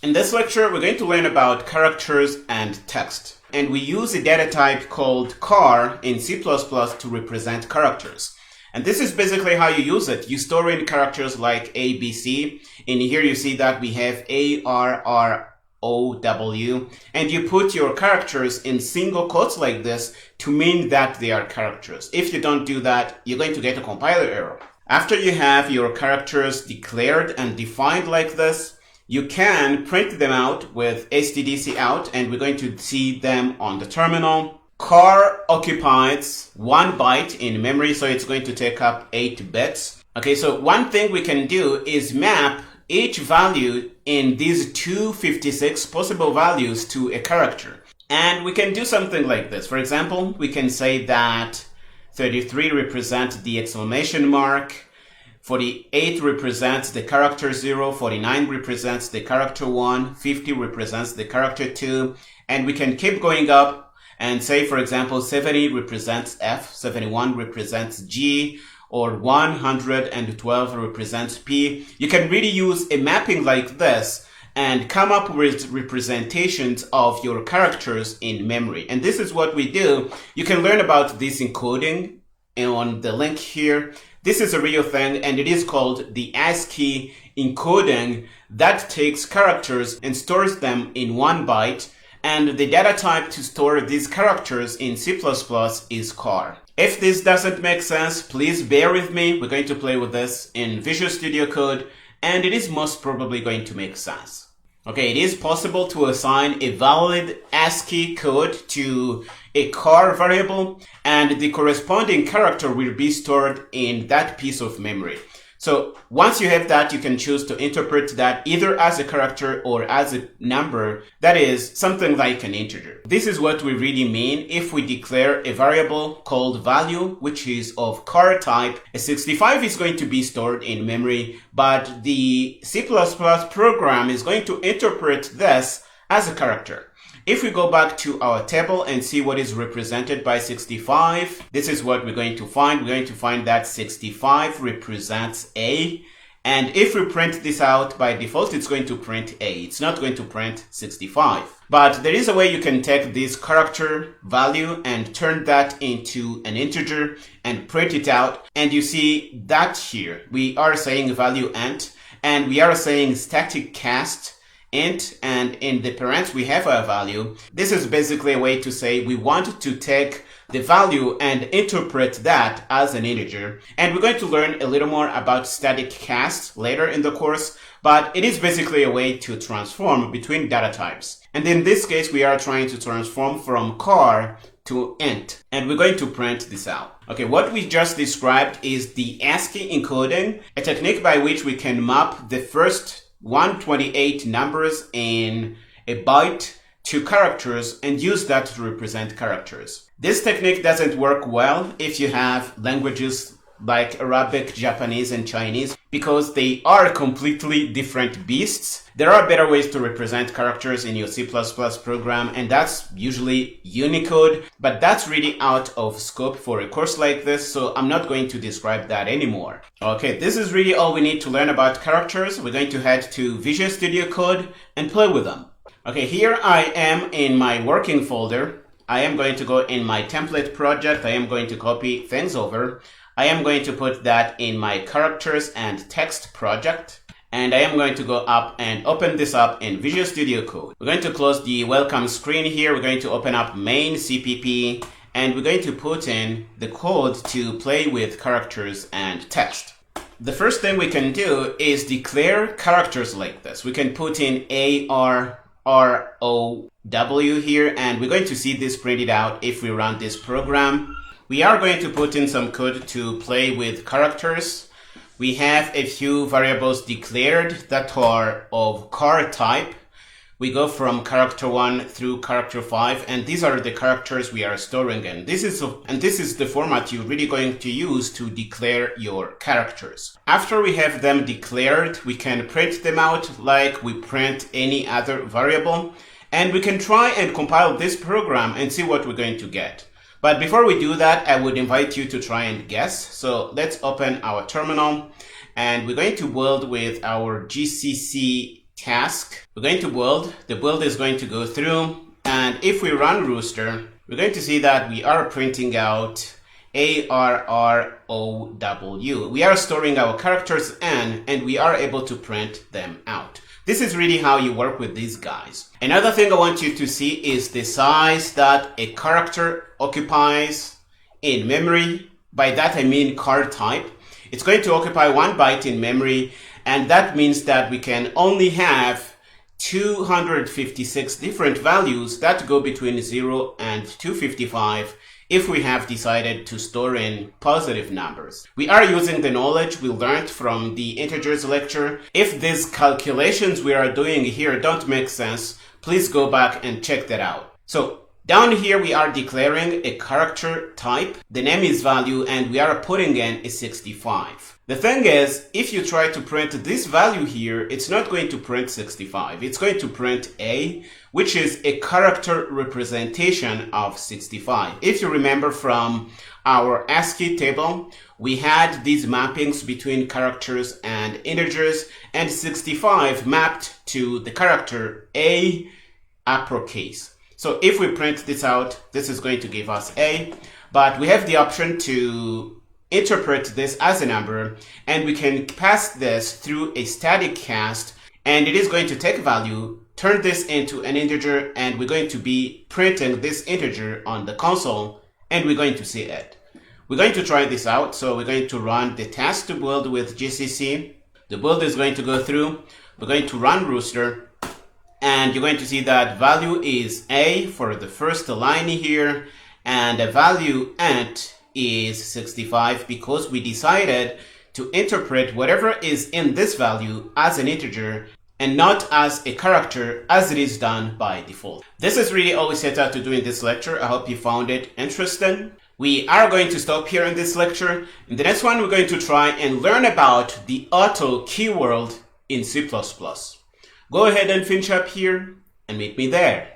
In this lecture, we're going to learn about characters and text. And we use a data type called char in C++ to represent characters. And this is basically how you use it. You store in characters like A, B, C. In here you see that we have A, R, R, O, W. And you put your characters in single quotes like this to mean that they are characters. If you don't do that, you're going to get a compiler error. After you have your characters declared and defined like this, you can print them out with stdcout, and we're going to see them on the terminal. Char occupies 1 byte in memory, so it's going to take up 8 bits. Okay, so one thing we can do is map each value in these 256 possible values to a character. And we can do something like this. For example, we can say that 33 represents the exclamation mark, 48 represents the character 0, 49 represents the character 1, 50 represents the character 2, and we can keep going up and say, for example, 70 represents F, 71 represents G, or 112 represents P. You can really use a mapping like this and come up with representations of your characters in memory. And this is what we do. You can learn about this encoding on the link here. This is a real thing, and it is called the ASCII encoding that takes characters and stores them in 1 byte. And the data type to store these characters in C++ is char. If this doesn't make sense, please bear with me. We're going to play with this in Visual Studio Code, and it is most probably going to make sense. Okay, it is possible to assign a valid ASCII code to a char variable, and the corresponding character will be stored in that piece of memory. So once you have that, you can choose to interpret that either as a character or as a number, that is something like an integer. This is what we really mean if we declare a variable called value, which is of char type. A 65 is going to be stored in memory, but the C++ program is going to interpret this as a character. If we go back to our table and see what is represented by 65, this is what we're going to find. We're going to find that 65 represents A. And if we print this out, by default, it's going to print A. It's not going to print 65. But there is a way you can take this character value and turn that into an integer and print it out. And you see that here. We are saying value int, and we are saying static cast int, and in the parents we have a value. This is basically a way to say we want to take the value and interpret that as an integer. And we're going to learn a little more about static cast later in the course, but it is basically a way to transform between data types. And in this case, we are trying to transform from char to int, and we're going to print this out. Okay, what we just described is the ASCII encoding, a technique by which we can map the first 128 numbers in a byte to characters and use that to represent characters. This technique doesn't work well if you have languages like Arabic, Japanese, and Chinese, because they are completely different beasts. There are better ways to represent characters in your C++ program, and that's usually Unicode, but that's really out of scope for a course like this, so I'm not going to describe that anymore. Okay, this is really all we need to learn about characters. We're going to head to Visual Studio Code and play with them. Okay, here I am in my working folder. I am going to go in my template project. I am going to copy things over. I am going to put that in my characters and text project. And I am going to go up and open this up in Visual Studio Code. We're going to close the welcome screen here. We're going to open up main CPP, and we're going to put in the code to play with characters and text. The first thing we can do is declare characters like this. We can put in A, R, R, O, W here, and we're going to see this printed out if we run this program. We are going to put in some code to play with characters. We have a few variables declared that are of char type. We go from character 1 through character 5, and these are the characters we are storing in. This is the format you're really going to use to declare your characters. After we have them declared, we can print them out like we print any other variable, and we can try and compile this program and see what we're going to get. But before we do that, I would invite you to try and guess. So let's open our terminal, and we're going to build with our GCC task. We're going to build. The build is going to go through. And if we run Rooster, we're going to see that we are printing out ARROW. We are storing our characters in, and we are able to print them out. This is really how you work with these guys. Another thing I want you to see is the size that a character occupies in memory. By that I mean card type. It's going to occupy 1 byte in memory, and that means that we can only have 256 different values that go between 0 and 255 if we have decided to store in positive numbers. We are using the knowledge we learned from the integers lecture. If these calculations we are doing here don't make sense, please go back and check that out. So down here we are declaring a character type. The name is value, and we are putting in a 65. The thing is, if you try to print this value here, it's not going to print 65. It's going to print A, which is a character representation of 65. If you remember from our ASCII table, we had these mappings between characters and integers, and 65 mapped to the character A uppercase. So if we print this out, this is going to give us A, but we have the option to interpret this as a number, and we can pass this through a static cast, and it is going to take value, turn this into an integer, and we're going to be printing this integer on the console, and we're going to see it. We're going to try this out, so we're going to run the task to build with GCC. The build is going to go through. We're going to run Rooster, and you're going to see that value is A for the first line here, and the value int is 65 because we decided to interpret whatever is in this value as an integer and not as a character as it is done by default. This is really all we set out to do in this lecture. I hope you found it interesting. We are going to stop here in this lecture. In the next one, we're going to try and learn about the auto keyword in C++. Go ahead and finish up here and meet me there.